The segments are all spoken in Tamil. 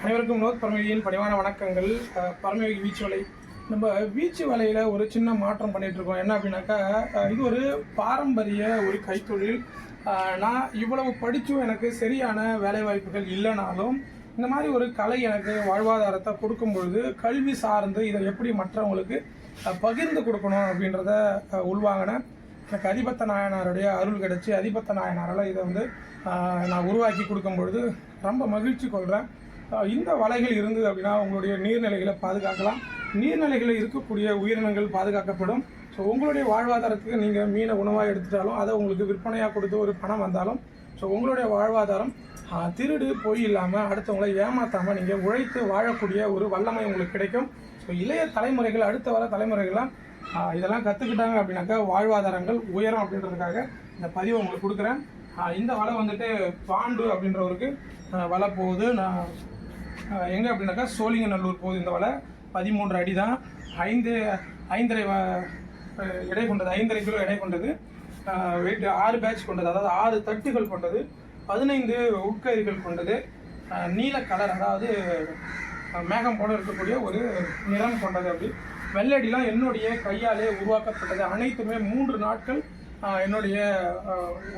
அனைவருக்கும் வினோத் பரமயோகியின் பணிவான வணக்கங்கள். பரமயோகி வீச்சு வலை. நம்ம வீச்சு வலையில் ஒரு சின்ன மாற்றம் பண்ணிகிட்ருக்கோம். என்ன அப்படின்னாக்கா, இது ஒரு பாரம்பரிய ஒரு கைத்தொழில். நான் இவ்வளவு படித்தும் எனக்கு சரியான வேலைவாய்ப்புகள் இல்லைனாலும் இந்த மாதிரி ஒரு கலை எனக்கு வாழ்வாதாரத்தை கொடுக்கும் பொழுது கல்வி சார்ந்து இதை எப்படி மற்றவங்களுக்கு பகிர்ந்து கொடுக்கணும் அப்படின்றத உள்வாங்கினேன். எனக்கு அதிபத்த நாயனாருடைய அருள் கிடச்சி அதிபத்த நாயனாரால் இதை நான் உருவாக்கி கொடுக்கும் பொழுது ரொம்ப மகிழ்ச்சி கொள்கிறேன். இந்த வலைகள் இருந்தது அப்படின்னா உங்களுடைய நீர்நிலைகளை பாதுகாக்கலாம். நீர்நிலைகளில் இருக்கக்கூடிய உயிரினங்கள் பாதுகாக்கப்படும். ஸோ உங்களுடைய வாழ்வாதாரத்துக்கு நீங்கள் மீனை உணவாக எடுத்துட்டாலும் அதை உங்களுக்கு விற்பனையாக கொடுத்து ஒரு பணம் வந்தாலும் ஸோ உங்களுடைய வாழ்வாதாரம் திருடு பொய் இல்லாமல் அடுத்தவங்களை ஏமாற்றாமல் நீங்கள் உழைத்து வாழக்கூடிய ஒரு வல்லமை உங்களுக்கு கிடைக்கும். ஸோ இளைய தலைமுறைகள் அடுத்த வர தலைமுறைகள்லாம் இதெல்லாம் கற்றுக்கிட்டாங்க அப்படின்னாக்கா வாழ்வாதாரங்கள் உயரும் அப்படின்றதுக்காக இந்த பதிவை உங்களுக்கு கொடுக்குறேன். இந்த வலை பாண்டு அப்படின்றவருக்கு வலை போகுது. நான் எங்கே அப்படின்னாக்கா சோழிங்கநல்லூர் போகுது. இந்த வலை 13 அடி தான், 5.5 எடை கொண்டது, 5.5 கிலோ எடை கொண்டது, வெயிட் 6 பேட்ச் கொண்டது, அதாவது 6 தட்டுகள் கொண்டது, 15 உட்கயிர்கள் கொண்டது, நீல கலர் அதாவது மேகம் போல இருக்கக்கூடிய ஒரு நிறம் கொண்டது. அப்படி வெள்ளடிலாம் என்னுடைய கையாலே உருவாக்கப்பட்டது. அனைத்துமே 3 நாட்கள் என்னுடைய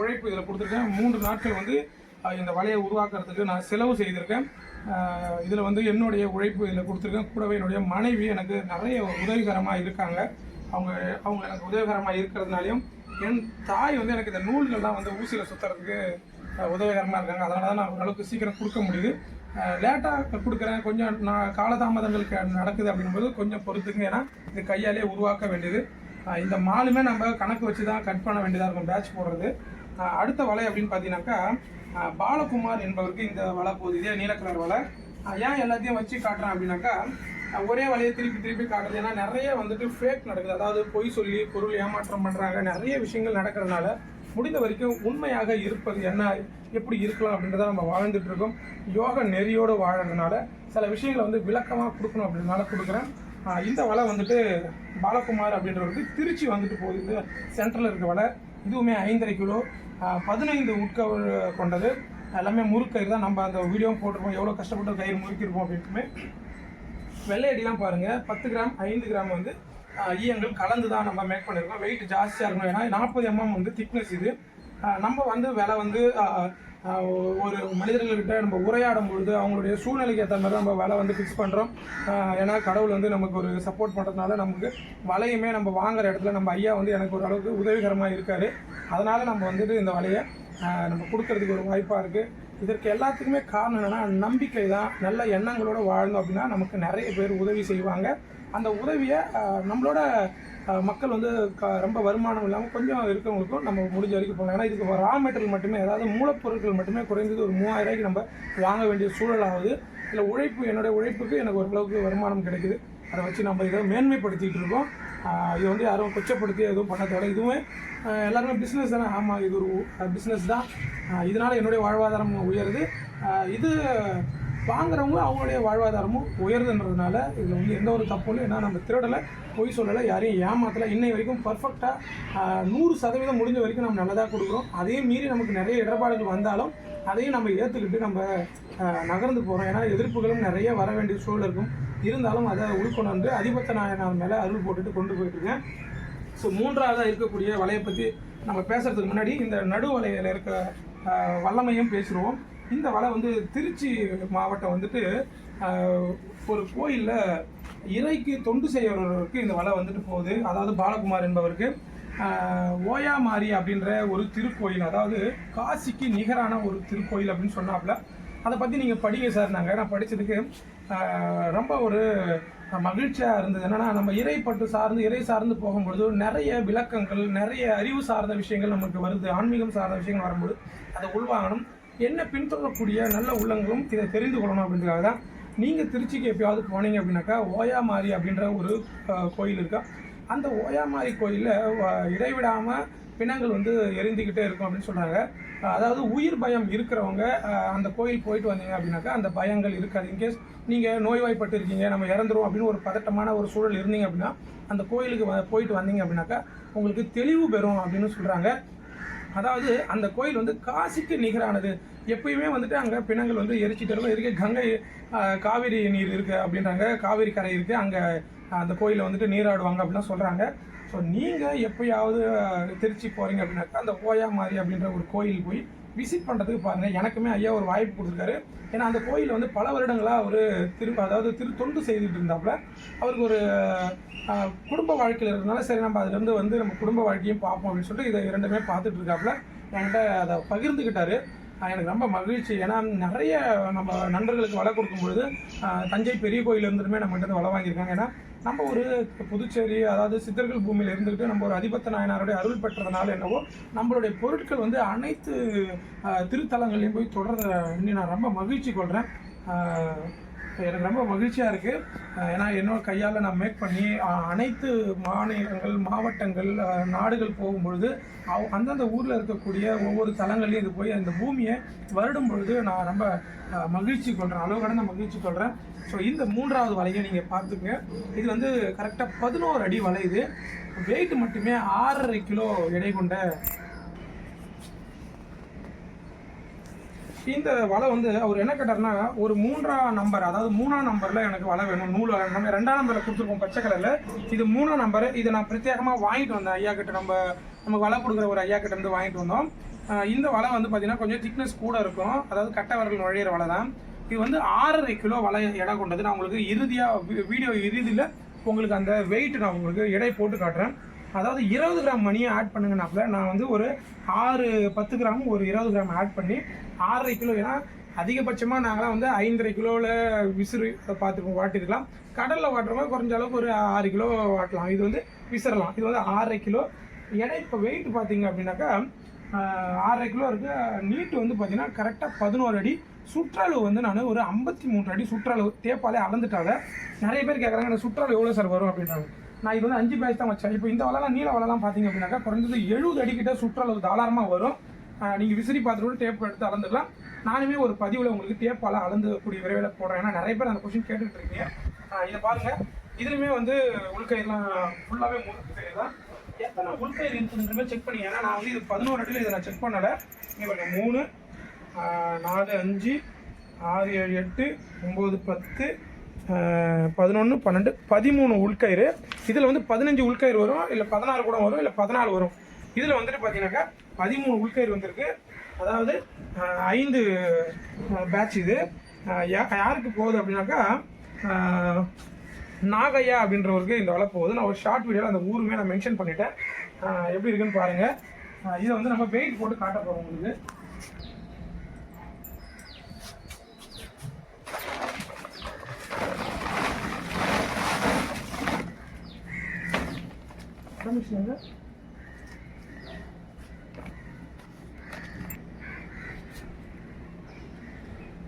உழைப்பு இதில் கொடுத்துருக்கேன். 3 நாட்கள் இந்த வலையை உருவாக்குறதுக்கு நான் செலவு செய்திருக்கேன். இதில் என்னுடைய உழைப்பு இதில் கொடுத்துருக்கேன். கூடவே என்னுடைய மனைவி எனக்கு நிறைய உதவிகரமாக இருக்காங்க. அவங்க எனக்கு உதவிகரமாக இருக்கிறதுனாலையும் என் தாய் எனக்கு இந்த நூல்கள்லாம் ஊசியில் சுற்றுறதுக்கு உதவிகரமாக இருக்காங்க. அதனால தான் நான் ஓரளவுக்கு சீக்கிரம் கொடுக்க முடியுது. லேட்டாக கொடுக்குறேன், கொஞ்சம் நான் காலதாமதங்கள் நடக்குது அப்படிங்கும்போது கொஞ்சம் பொறுத்துங்க. ஏன்னா இது கையாலே உருவாக்க வேண்டியது. இந்த மாலுமே நம்ம கணக்கு வச்சு தான் கட் பண்ண வேண்டியதாக இருக்கும் பேட்ச் போடுறது. அடுத்த வலை அப்படின்னு பார்த்தீங்கன்னாக்கா, பாலகுமார் என்பவருக்கு இந்த வலை போகுது. இதே நீல கலர் வலை. ஏன் எல்லாத்தையும் வச்சு காட்டுறேன் அப்படின்னாக்கா, ஒரே வலையை திருப்பி காட்டுறது. ஏன்னா நிறைய ஃபேக் நடக்குது, அதாவது பொய் சொல்லி பொருள் ஏமாற்றம் பண்ணுறாங்க. நிறைய விஷயங்கள் நடக்கிறதுனால முடிந்த வரைக்கும் உண்மையாக இருப்பது என்ன, எப்படி இருக்கலாம் அப்படின்றத நம்ம வாழ்ந்துட்டு இருக்கோம். யோக நெறியோடு வாழறதுனால சில விஷயங்களை விளக்கமாக கொடுக்கணும் அப்படின்றனால கொடுக்குறேன். இந்த வலை பாலகுமார் அப்படின்றவருக்கு திருச்சி போகுது. இது சென்டரில் இருக்க வலை. இதுவுமே 5.5 கிலோ, 15 உட்கவர் கொண்டது. எல்லாமே முறுக்கயிறு தான். நம்ம அந்த வீடியோவும் போட்டிருக்கோம், எவ்வளோ கஷ்டப்பட்டு கயிறு முறுக்கிருப்போம் அப்படின்ட்டுமே. வெள்ளை அடிலாம் பாருங்கள், 10 கிராம் 5 கிராம் ஈயங்கள் கலந்து தான் நம்ம மேக் பண்ணியிருக்கோம். வெயிட் ஜாஸ்தியாக இருக்கணும். ஏன்னா 40 mm திக்னஸ் இது. நம்ம விலை ஒரு மனிதர்கள்கிட்ட நம்ம உரையாடும் பொழுது அவங்களுடைய சூழ்நிலைக்கு ஏற்ற மாதிரி நம்ம விலை ஃபிக்ஸ் பண்ணுறோம். ஏன்னா கடவுள் நமக்கு ஒரு சப்போர்ட் பண்ணுறதுனால நமக்கு வலையுமே நம்ம வாங்குற இடத்துல நம்ம ஐயா எனக்கு ஓரளவுக்கு உதவிகரமாக இருக்கார். அதனால் நம்ம இந்த வலையை நம்ம கொடுக்கறதுக்கு ஒரு வாய்ப்பாக இருக்குது. இதற்கு எல்லாத்துக்குமே காரணம் என்னென்னா நம்பிக்கை தான். நல்ல எண்ணங்களோடு வாழணும் அப்படின்னா நமக்கு நிறைய பேர் உதவி செய்வாங்க. அந்த உதவியை நம்மளோட மக்கள் ரொம்ப வருமானம் இல்லாமல் கொஞ்சம் இருக்கிறவங்களுக்கும் நம்ம முடிஞ்ச வரைக்கும் போகலாம். ஏன்னா இதுக்கு ரா மெட்டீரியல் மட்டுமே, அதாவது மூலப்பொருட்கள் மட்டுமே குறைந்தது ஒரு 3000 ரூபாய்க்கு நம்ம வாங்க வேண்டிய சூழல் ஆகுது. இல்லை என்னுடைய உழைப்புக்கு எனக்கு ஓரளவுக்கு வருமானம் கிடைக்குது. அதை வச்சு நம்ம இதை மேன்மைப்படுத்திகிட்டு இருக்கோம். இது யாரும் கொச்சப்படுத்தி எதுவும் பண்ண தேவை. இதுவுமே எல்லாருமே பிஸ்னஸ் தானே. ஆமாம், இது ஒரு பிஸ்னஸ் தான். இதனால் என்னுடைய வாழ்வாதாரம் உயருது. இது வாங்குறவங்க அவங்களுடைய வாழ்வாதாரமும் உயருதுன்றதுனால இதில் எந்த ஒரு தப்பும் இல்லை. ஏன்னா நம்ம திருடலை, பொய் சொல்லலை, யாரையும் ஏமாற்றலை. இன்னை வரைக்கும் பர்ஃபெக்டாக 100% முடிஞ்ச வரைக்கும் நம்ம நல்லதாக கொடுக்குறோம். அதையும் மீறி நமக்கு நிறைய இடர்பாடுகள் வந்தாலும் அதையும் நம்ம ஏற்றுக்கிட்டு நம்ம நகர்ந்து போகிறோம். ஏன்னா எதிர்ப்புகளும் நிறைய வர வேண்டிய சூழல் இருக்கும். இருந்தாலும் அதை உள்கொண்டு அதிபத்த நாயனார் மேலே அருள் போட்டுட்டு கொண்டு போயிட்டுருக்கேன். ஸோ 3ஆவதாக இருக்கக்கூடிய வலையை பற்றி நம்ம பேசுகிறதுக்கு முன்னாடி இந்த நடு வலையில் இருக்க வல்லமையும் பேசுகிறோம். இந்த வலை திருச்சி மாவட்டம் ஒரு கோயிலில் இறைக்கு தொண்டு செய்யறவருக்கு இந்த வலை போகுது. அதாவது பாலகுமார் என்பவருக்கு ஓயாமாரி அப்படின்ற ஒரு திருக்கோயில், அதாவது காசிக்கு நிகரான ஒரு திருக்கோயில் அப்படின்னு சொன்னாப்புல. அதை பற்றி நீங்கள் படிங்க சார். நான் படித்ததுக்கு ரொம்ப ஒரு மகிழ்ச்சியாக இருந்தது. என்னென்னா நம்ம இறை சார்ந்து போகும்பொழுது நிறைய விளக்கங்கள், நிறைய அறிவு சார்ந்த விஷயங்கள் நமக்கு வருது. ஆன்மீகம் சார்ந்த விஷயங்கள் வரும்போது அதை உள்வாங்கணும். என்ன பின்தொடரக்கூடிய நல்ல உள்ளங்களும் இதை தெரிந்து கொள்ளணும் அப்படின்றதுக்காக தான். நீங்கள் திருச்சிக்கு எப்பயாவது போனீங்க அப்படின்னாக்கா ஓயாமாரி அப்படின்ற ஒரு கோயில் இருக்கா. அந்த ஓயாமாரி கோயிலில் இடைவிடாமல் பிணங்கள் எரிந்துக்கிட்டே இருக்கும் அப்படின்னு சொல்கிறாங்க. அதாவது உயிர் பயம் இருக்கிறவங்க அந்த கோயில் போயிட்டு வந்தீங்க அப்படின்னாக்கா அந்த பயங்கள் இருக்காது. இன்கேஸ் நீங்கள் நோய்வாய்ப்பட்டு இருக்கீங்க, நம்ம இறந்துரும் அப்படின்னு ஒரு பதட்டமான ஒரு சூழல் இருந்தீங்க அப்படின்னா அந்த கோயிலுக்கு போயிட்டு வந்தீங்க அப்படின்னாக்கா உங்களுக்கு தெளிவு பெறும் அப்படின்னு சொல்கிறாங்க. அதாவது அந்த கோயில் காசிக்கு நிகரானது. எப்பயுமே வந்துட்டு அங்கே பிணங்கள் வந்து எரிச்சிட்டு இருக்கும். இதுக்கே கங்கை காவிரி நீர் இருக்குது அப்படின்றாங்க, காவிரி கரை இருக்குது, அங்கே அந்த கோயிலில் வந்துட்டு நீராடுவாங்க அப்படின்லாம் சொல்கிறாங்க. ஸோ நீங்கள் எப்போயாவது திருச்சி போகிறீங்க அப்படின்னாக்கா அந்த ஓயாமாரி அப்படின்ற ஒரு கோயில் போய் விசிட் பண்ணுறதுக்கு பாருங்கள். எனக்குமே ஐயா ஒரு வாய்ப்பு கொடுத்துருக்காரு. ஏன்னா அந்த கோயில் வந்து பல வருடங்களாக அவர் தொண்டு செய்துட்டு இருந்தாப்புல. அவருக்கு ஒரு குடும்ப வாழ்க்கையில் இருக்கிறதுனால சரி நம்ம அதுலேருந்து வந்து நம்ம குடும்ப வாழ்க்கையும் பார்ப்போம் அப்படின்னு சொல்லிட்டு இதை இரண்டுமே பார்த்துட்டு இருக்காப்புல. என்கிட்ட அதை பகிர்ந்துக்கிட்டாரு. எனக்கு ரொம்ப மகிழ்ச்சி. ஏன்னா நிறைய நம்ம நண்பர்களுக்கு வலை கொடுக்கும்பொழுது தஞ்சை பெரிய கோயில் இருந்துமே நம்மகிட்ட வலை வாங்கியிருக்காங்க. ஏன்னா நம்ம ஒரு புதுச்சேரி, அதாவது சித்தர்கள் பூமியில் இருந்துக்கிட்டு நம்ம ஒரு அதிபத்த நாயனாருடைய அருள் பெற்றதுனால என்னவோ நம்மளுடைய பொருட்கள் வந்து அனைத்து திருத்தலங்கள்லையும் போய் தொடர்றத நான் ரொம்ப மகிழ்ச்சி கொள்கிறேன். எனக்கு ரொம்ப மகிழ்ச்சியாக இருக்குது. ஏன்னா என்னோட கையால் நான் மேக் பண்ணி அனைத்து மாநிலங்கள், மாவட்டங்கள், நாடுகள் போகும்பொழுது அந்தந்த ஊரில் இருக்கக்கூடிய ஒவ்வொரு தலங்களையும் இது போய் அந்த பூமியை வருடும் பொழுது நான் ரொம்ப மகிழ்ச்சி கொள்கிறேன், அளவு கடந்த மகிழ்ச்சி கொள்கிறேன். ஸோ இந்த 3வது வலையை நீங்கள் பார்த்துங்க. இது வந்து கரெக்டாக 11 அடி வலை. இது வெயிட் மட்டுமே 6.5 கிலோ எடை கொண்ட இந்த வலை வந்து அவர் என்ன கேட்டார்னா, ஒரு 3ஆம் நம்பர், அதாவது 3ஆம் நம்பரில் எனக்கு வலை வேணும், நூல் வலை. நம்ம 2ஆம் நம்பரில் கொடுத்துருக்கோம் பச்சை கலரில், இது 3ஆம் நம்பரு. இதை நான் பிரத்யேகமாக வாங்கிட்டு வந்தேன் ஐயா கிட்ட. நமக்கு வலை கொடுக்குற ஒரு ஐயா கிட்ட இருந்து வாங்கிட்டு வந்தோம். இந்த வலை வந்து பார்த்தீங்கன்னா கொஞ்சம் திக்னஸ் கூட இருக்கும், அதாவது கட்டை வரல் நுழையிற வலை தான். இது வந்து 6.5 கிலோ வலை எடை கொண்டது. நான் உங்களுக்கு வீடியோ இறுதியில் உங்களுக்கு அந்த வெயிட் நான் உங்களுக்கு எடை போட்டு காட்டுறேன். அதாவது 20 கிராம் மணியை ஆட் பண்ணுங்கனாப்புல நான் வந்து ஒரு 10 கிராம் ஒரு 20 கிராம் ஆட் பண்ணி 6.5 கிலோ. ஏன்னா அதிகபட்சமாக நாங்களாம் வந்து 5.5 கிலோவில் விசிறு வாட்டிருக்கலாம். கடலில் வாட்டுறவங்க குறைஞ்ச அளவுக்கு ஒரு 6 கிலோ வாட்டலாம். இது வந்து விசிறலாம். இது வந்து 6.5 கிலோ எடை. இப்போ வெயிட் பார்த்தீங்க அப்படின்னாக்கா 6.5 கிலோ இருக்குது. நீட்டு வந்து பார்த்தீங்கன்னா கரெக்டாக 11 அடி. சுற்றளவு வந்து நான் ஒரு 53 அடி சுற்றளவு தேப்பாலே அளந்துட்டாங்க. நிறைய பேர் கேட்குறாங்க இந்த சுற்றளவு எவ்வளோ சார் வரும் அப்படின்றாங்க. நான் இது வந்து 5 பேட்ச் தான் வச்சேன். இப்போ இந்த வலைலாம் நீல வலைலாம் பார்த்தீங்க அப்படின்னாக்கா குறைஞ்சது 70 அடிக்கிட்ட சுற்றளவு தாராளமாக வரும். நீங்கள் விசிறி பார்த்துட்டு டேப் எடுத்து அளந்துக்கலாம். நானுமே ஒரு பதிவில் உங்களுக்கு டேப்பால் அளந்துக்கூடிய விரைவில் போடுறேன். ஏன்னா நிறைய பேர் அந்த கொஸ்டின் கேட்டுக்கிட்டு இருக்கீங்க. இதை பாருங்கள். இதுலையுமே வந்து உள்கயிறுலாம் ஃபுல்லாகவே முழுக்கயிறு தான். எத்தனை உள்கயிறு இருக்குதுன்றமே செக் பண்ணி. ஏன்னா நான் வந்து இது 11 அடியில் இதை நான் செக் பண்ணலை. இங்கே பாருங்கள், 3, 4, 5, 6, 7, 8, 9, 10, 11, 12, 13 உள்கயிறு. இதில் வந்து 15 உள்கயிறு வரும், இல்லை 16 கூட வரும், இல்லை 14 வரும். இதில் வந்துட்டு பார்த்தீங்கன்னாக்கா 13 உள்கயிறு வந்திருக்கு. அதாவது 5 பேட்ச். இது யாருக்கு போகுது அப்படின்னாக்கா நாகையா அப்படின்றவருக்கு இந்த வலை போகுது. நான் ஒரு ஷார்ட் வீடியோவில் அந்த ஊருமே நான் மென்ஷன் பண்ணிட்டேன். எப்படி இருக்குன்னு பாருங்கள். இதை வந்து நம்ம வெயிட் போட்டு காட்ட போகிறோம் உங்களுக்கு.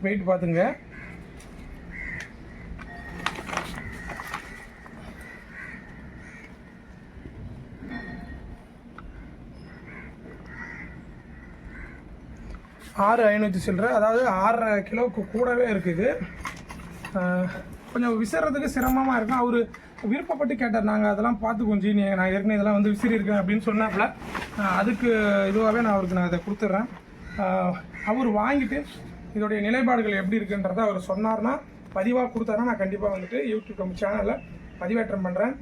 வெயிட் பார்த்துங்க. ஆறு 500 சில்லற, அதாவது 6.5 கிலோவுக்கு கூடவே இருக்குது. கொஞ்சம் விசிறதுக்கு சிரமமாக இருக்கும். அவர் விருப்பப்பட்டு கேட்டார். நாங்கள் அதெல்லாம் பார்த்து கொஞ்சம் நான் ஏற்கனவே இதெல்லாம் வந்து விசிறி இருக்கேன் அப்படின்னு சொன்னாப்புல. அதுக்கு இதுவாகவே நான் அவருக்கு இதை கொடுத்துட்றேன். அவர் வாங்கிட்டு இதோடைய நிலைப்பாடுகள் எப்படி இருக்குன்றதை அவர் சொன்னார்னா, பதிவாக கொடுத்தாருன்னா நான் கண்டிப்பாக வந்துட்டு யூடியூப் நம்ம சேனலில் பதிவேற்றம் பண்ணுறேன்.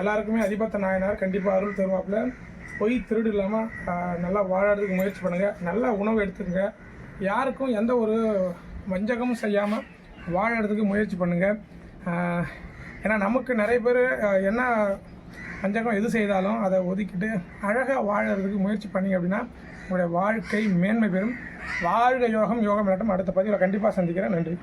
எல்லாருக்குமே அதிபத்த நாயனார் கண்டிப்பாக அருள் தருவாப்புல. போய் திருடு இல்லாமல் நல்லா வாழறதுக்கு முயற்சி பண்ணுங்கள். நல்லா உணவு எடுத்துக்கங்க. யாருக்கும் எந்த ஒரு வஞ்சகமும் செய்யாமல் வாழறதுக்கு முயற்சி பண்ணுங்கள். ஏன்னா நமக்கு நிறைய பேர் என்ன வஞ்சகம் எது செய்தாலும் அதை ஒதுக்கிட்டு அழகாக வாழறதுக்கு முயற்சி பண்ணிங்க அப்படின்னா உங்களுடைய வாழ்க்கை மேன்மை பெறும். வாழ்க யோகம், யோகம் இல்லாட்டும். அடுத்த பதிவில் கண்டிப்பாக சந்திக்கிறேன். நன்றி.